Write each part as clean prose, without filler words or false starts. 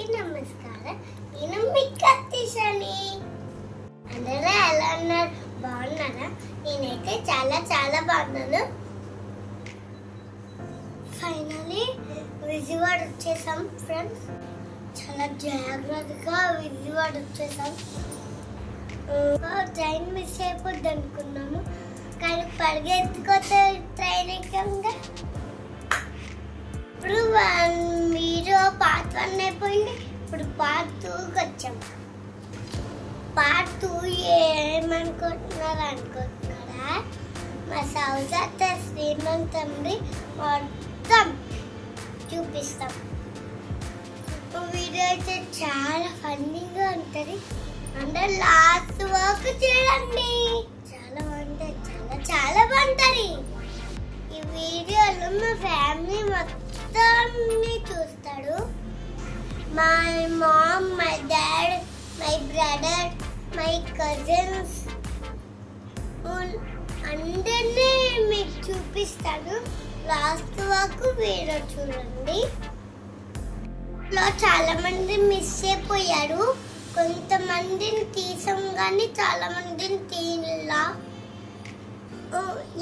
అందరికీ నమస్కారం. నేను మీ కత్తిషని. అందరూ ఎలా ఉన్నారు? బాగున్నారా? నేనైతే చాలా చాలా బాగున్నాను. ఫైనలీ విజయవాడ వచ్చేసాం ఫ్రెండ్స్. చాలా జాగ్రత్తగా విజయవాడ వచ్చేసాం. ట్రైన్ మిస్ అయిపోద్ది అనుకున్నాము, కానీ పరిగెత్తుకోతే ట్రైన్ ఎక్కంగా ఇప్పుడు మీరు పార్ట్ 1 అయిపోయింది. ఇప్పుడు పార్ట్ 2కి వచ్చాం. పార్ట్ 2 అనుకుంటున్నారా? మా సౌజాత శ్రీమంతంది మొత్తం చూపిస్తాం. వీడియో అయితే చాలా ఫన్నీగా ఉంటుంది. అందరు లాస్ట్ వర్క్ చేయండి. చాలా బాగుంటుంది, చాలా చాలా బాగుంటుంది. ఈ వీడియోలో మా ఫ్యామిలీ మొత్తాన్ని చూస్తాడు. My mom, my dad, my brother, my cousins అందరినీ మీకు చూపిస్తాను. లాస్ట్ వరకు వీడియో చూడండి. చాలా మంది మిస్ అయిపోయారు. కొంతమందిని తీసాం కానీ చాలా మందిని తీయలా.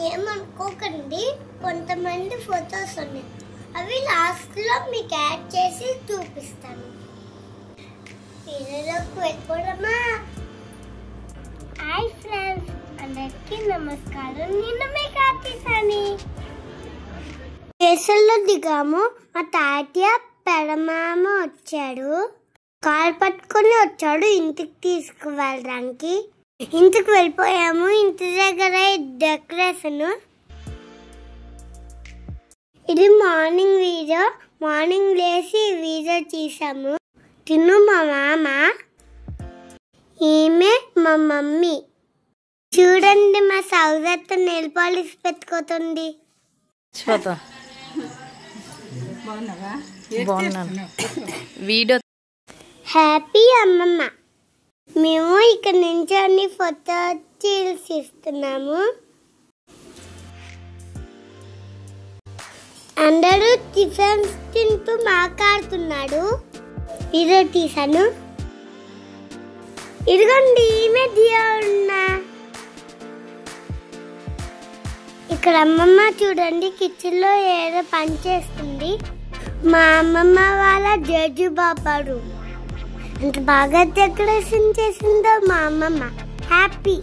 ఏమనుకోకండి, కొంతమంది ఫొటోస్ ఉన్నాయి. అవి లాస్ట్లో మీకు యాడ్ చేసి చూపిస్తాను. వీడియోలోకి వెళ్ళిపోవడమా? హాయ్ ఫ్రెండ్స్, అందరికీ నమస్కారం. నేను మీ కత్తిషని. స్టేషన్లో దిగాము. మా తాతయ్య పెడమామ వచ్చాడు. కార్ పట్టుకొని వచ్చాడు ఇంటికి తీసుకువెళ్ళడానికి. ఇంటికి వెళ్ళిపోయాము. ఇంటి దగ్గర డెకరేషన్. ఇది మార్నింగ్ వీడియో. మార్నింగ్ లేచి వీడియో తీసాము. తిను మా మామ, ఈమె మా మమ్మీ. చూడండి, మా సౌజత్త నెయిల్ పాలిష్ పెట్టుకోతుంది. వీడియో హ్యాపీ అమ్మమ్మ. మేము ఇక్కడ నుంచి అన్ని ఫోటో తీస్తున్నాము. అందరూ టిఫిన్స్ తింటూ మాట్లాడుతున్నాడు. వీడియో తీసాను. ఇదిగోండి, ఈమె ఉన్నా. ఇక్కడ అమ్మమ్మ చూడండి కిచెన్ లో ఏదో పని చేస్తుంది. మా అమ్మమ్మ వాళ్ళ జడ్జి బాపాడు. అంత బాగా డెకరేషన్ చేసిందో మా అమ్మమ్మ. హ్యాపీ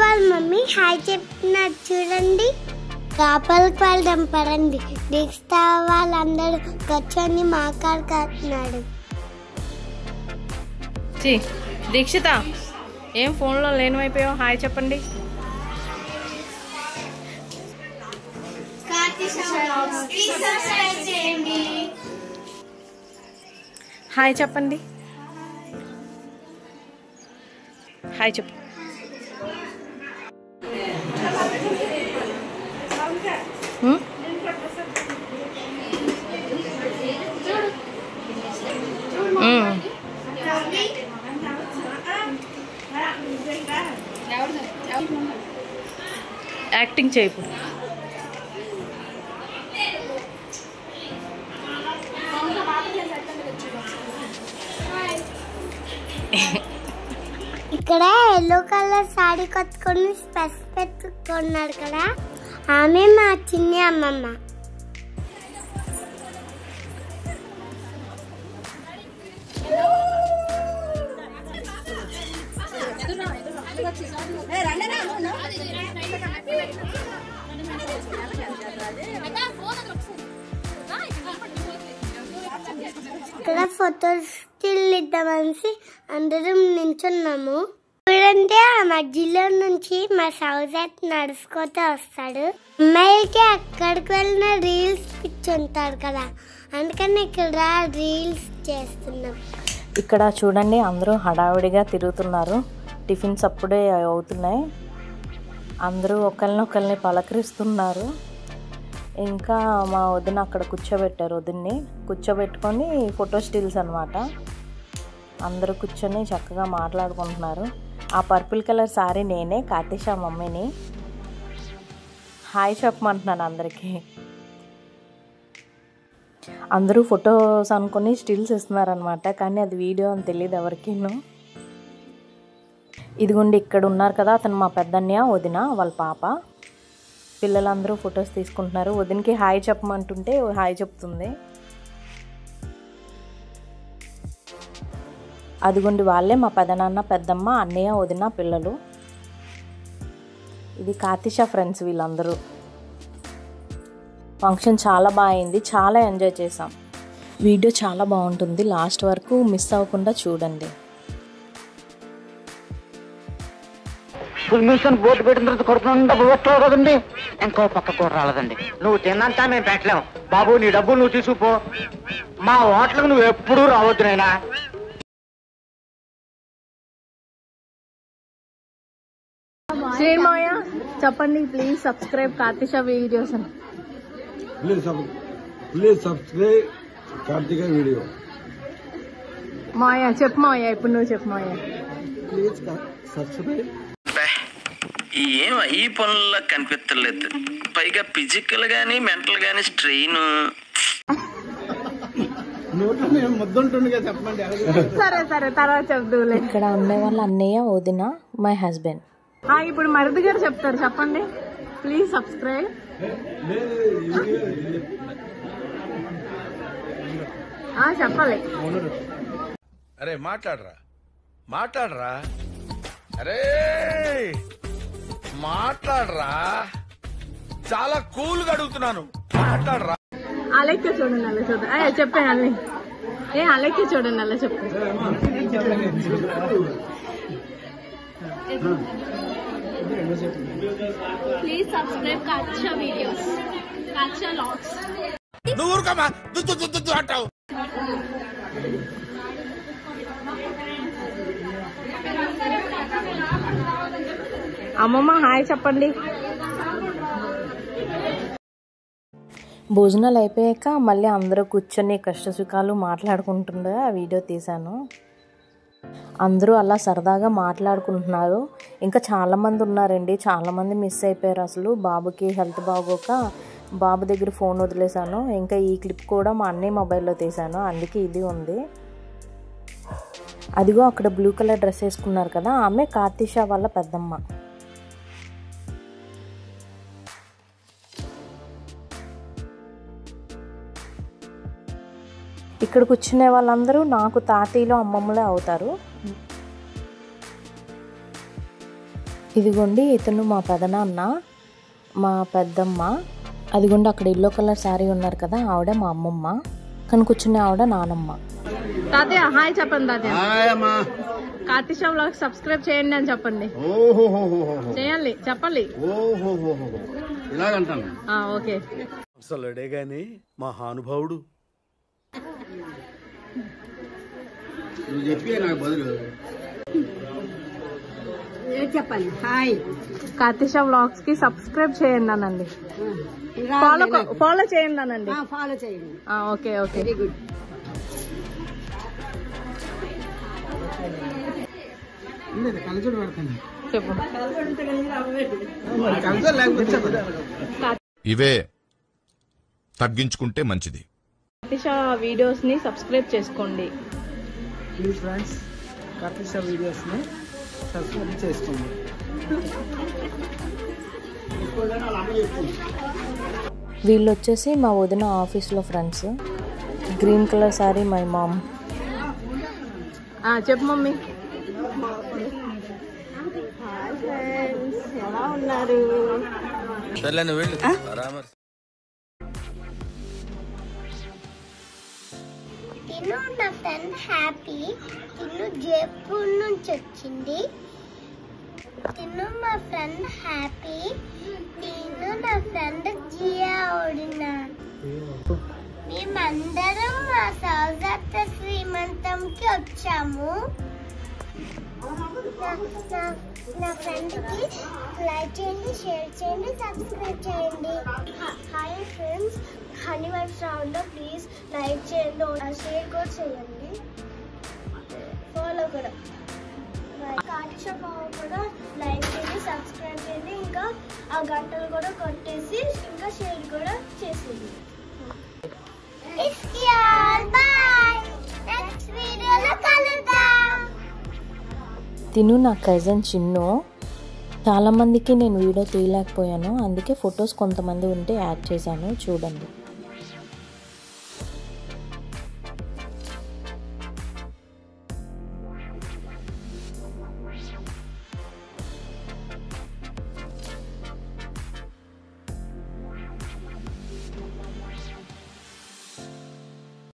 వాళ్ళ మమ్మీ హాయ్ చెప్తున్నారు చూడండి. లోపలికి వెళ్దాం పరండి. దీక్షిత వాళ్ళందరూ కూర్చొని మాట్లాడుకుంటున్నాడు. దీక్షిత, ఏం ఫోన్లో లేనివైపోయావు? హాయ్ చెప్పండి. హాయ్ చెప్పండి. హాయ్ చెప్పు. యాక్టింగ్ చేయకు. ఇక్కడ ఎల్లో కలర్ సారీ కట్టుకొని స్పెస్ పెట్టుకున్నాడు కదా, ఆమె మా చిన్ని అమ్మమ్మ. ఇక్కడ ఫొటోస్ ఇద్దామని అందరం నించున్నాము. చూడండి, ఆ మధ్యలో నుంచి మా సౌజత్ నడుచుకుంటూ వస్తాడు. అమ్మాయికి అక్కడికి వెళ్ళిన రీల్స్ పిచ్చి ఉంటారు కదా, అందుకని ఇక్కడ రీల్స్ చేస్తున్నాం. ఇక్కడ చూడండి, అందరూ హడావిడిగా తిరుగుతున్నారు. టిఫిన్స్ అప్పుడే అవుతున్నాయి. అందరూ ఒకరినొకరిని పలకరిస్తున్నారు. ఇంకా మా వదిన అక్కడ కూర్చోబెట్టారు. వదిన్ని కూర్చోబెట్టుకొని ఫోటో స్టిల్స్ అనమాట. అందరూ కూర్చొని చక్కగా మాట్లాడుకుంటున్నారు. ఆ పర్పుల్ కలర్ సారీ నేనే, కత్తిష మమ్మీని. హాయ్ చెప్పమంటున్నాను అందరికీ. అందరూ ఫొటోస్ అనుకుని స్టిల్స్ ఇస్తున్నారనమాట, కానీ అది వీడియో అని తెలియదు ఎవరికిను. ఇదిగోండి ఇక్కడ ఉన్నారు కదా, అతను మా పెద్దన్నయ్య, వదిన వాళ్ళ పాప. పిల్లలందరూ ఫొటోస్ తీసుకుంటున్నారు. వదినకి హాయ్ చెప్పమంటుంటే హాయ్ చెప్తుంది. అదిగోండి వాళ్ళే మా పెదనాన్న, పెద్దమ్మ, అన్నయ్య, వదిన, పిల్లలు. ఇది కార్తిషా ఫ్రెండ్స్ వీళ్ళందరూ. ఫంక్షన్ చాలా బాగా అయింది, చాలా ఎంజాయ్ చేసాం. వీడియో చాలా బాగుంటుంది, లాస్ట్ వరకు మిస్ అవ్వకుండా చూడండి. బోర్డు పెట్టిన తర్వాత కొడుకున్నా కదండి, ఇంకో పక్క కూడా రాలేదండి. నువ్వు తిన్నంతా మేము పెట్టలేము బాబు, నీ డబ్బులు నువ్వు తీసుకుపో. మా హోటల్కి నువ్వు ఎప్పుడూ రావద్దు నైనా. శ్రీమాయ చెప్పండి, ప్లీజ్ సబ్స్క్రైబ్ కార్తిషా వీడియోస్ అని. Please subscribe Karthika video. Maya చెప్పు, మాయా ఇప్పుడు నువ్వు చెప్పు. Maya please subscribe. ఏం ఈ పనుల్లో కనిపించలేదు, పైగా ఫిజికల్ గానీ మెంటల్ గానీ స్ట్రెయిన్. సరే సరే తర్వాత చెప్దులే. ఇక్కడ ఉండే వాళ్ళ అన్నయ్య, వదిన, మై హస్బెండ్. ఇప్పుడు మరిది గారు చెప్తారు, చెప్పండి. Please subscribe. చెప్పాలి. అరే మాట్లాడరా అరే మాట్లాడరా, చాలా కూల్ గా అడుగుతున్నాను, మాట్లాడరా. అలెక్కే చూడండి, అలా చూడండి. చెప్పాను అల్లి, అలెక్కే చూడండి, అలా చెప్పు. Please subscribe Katsha videos. Katsha Logs. నువ్వు ఊరుకోమా, దుద్దు అంటావు. అమ్మమ్మ హాయ్ చెప్పండి. భోజనాలు అయిపోయాక మళ్ళీ అందరూ కూర్చొని కష్టసుఖాలు మాట్లాడుకుంటుండగా ఆ వీడియో తీశాను. అందరూ అలా సరదాగా మాట్లాడుకుంటున్నారు. ఇంకా చాలామంది ఉన్నారండి, చాలామంది మిస్ అయిపోయారు. అసలు బాబుకి హెల్త్ బాగోక బాబు దగ్గర ఫోన్ వదిలేశాను. ఇంకా ఈ క్లిప్ కూడా మా అన్నయ్య మొబైల్లో తీశాను, అందుకే ఇది ఉంది. అదిగో అక్కడ బ్లూ కలర్ డ్రెస్ వేసుకున్నారు కదా, ఆమె కార్తిషా వాళ్ళ పెద్దమ్మ. ఇక్కడ కూర్చునే వాళ్ళందరూ నాకు తాతయ్యలో అమ్మమ్మలే అవుతారు. ఇదిగోండి ఇతను మా పెదనాన్న, మా పెద్దమ్మ. అదిగోండి అక్కడ ఎల్లో కలర్ శారీ ఉన్నారు కదా, ఆవిడ మా అమ్మమ్మ. కానీ కూర్చునే ఆవిడ నానమ్మ. తాతయ్య హాయ్ చెప్పండి. తాతయ్య కార్తిషా వ్లాగ్స్ సబ్స్క్రైబ్ చేయండి అని చెప్పండి. చేయాలి, చెప్పాలి. ఇలాగంటాను. ఓకే. అసలుడే గాని మహానుభావుడు. నువ్వు చెప్పి నాకు బదులు చెప్పాలి. హాయ్ కార్తిషా వ్లాగ్స్ కి సబ్స్క్రైబ్ చేయండి అనండి, ఫాలో చేయండి అనండి. ఫాలో చేయండి. Okay okay, very good. కలచూడు పెడతాను చెప్పు. ఇవే తగ్గించుకుంటే మంచిది. కార్తిషా వీడియోస్ ని సబ్స్క్రైబ్ చేసుకోండి ప్లీజ్ ఫ్రెండ్స్. కార్తిషా వీడియోస్ ని సబ్స్క్రైబ్ చేసుకోండి. వీళ్ళు వచ్చేసి మా వదిన ఆఫీస్లో friends. Green colour sari my mom. చెప్పు మమ్మీ. ఎలా ఉన్నారు? తిను నా ఫ్రెండ్ హ్యాపీ. తిను జైపూర్ నుంచి వచ్చింది. తిను మా ఫ్రెండ్ హ్యాపీ. తిను నా ఫ్రెండ్ జియా ఓడిన. మేమందరం మా సౌజాత శ్రీమంతంకి వచ్చాము. నా ఫ్రెండ్ కి లైక్ చేయండి, షేర్ చేయండి, సబ్స్క్రైబ్ చేయండి. Hi friends, honey wife round లో ప్లీజ్ లైక్ చేయండి, షేర్ కూడా చేయండి, ఫాలో కూడా. కార్తిషా కూడా లైక్ చేయండి, సబ్స్క్రైబ్ చేయండి, ఇంకా ఆ గంటలు కూడా కొట్టేసి ఇంకా షేర్ కూడా చేసేయండి. తిను నా కజిన్ చిన్ను. చాలామందికి నేను వీడియో తీయలేకపోయాను, అందుకే ఫొటోస్ కొంతమంది ఉంటే యాడ్ చేశాను, చూడండి.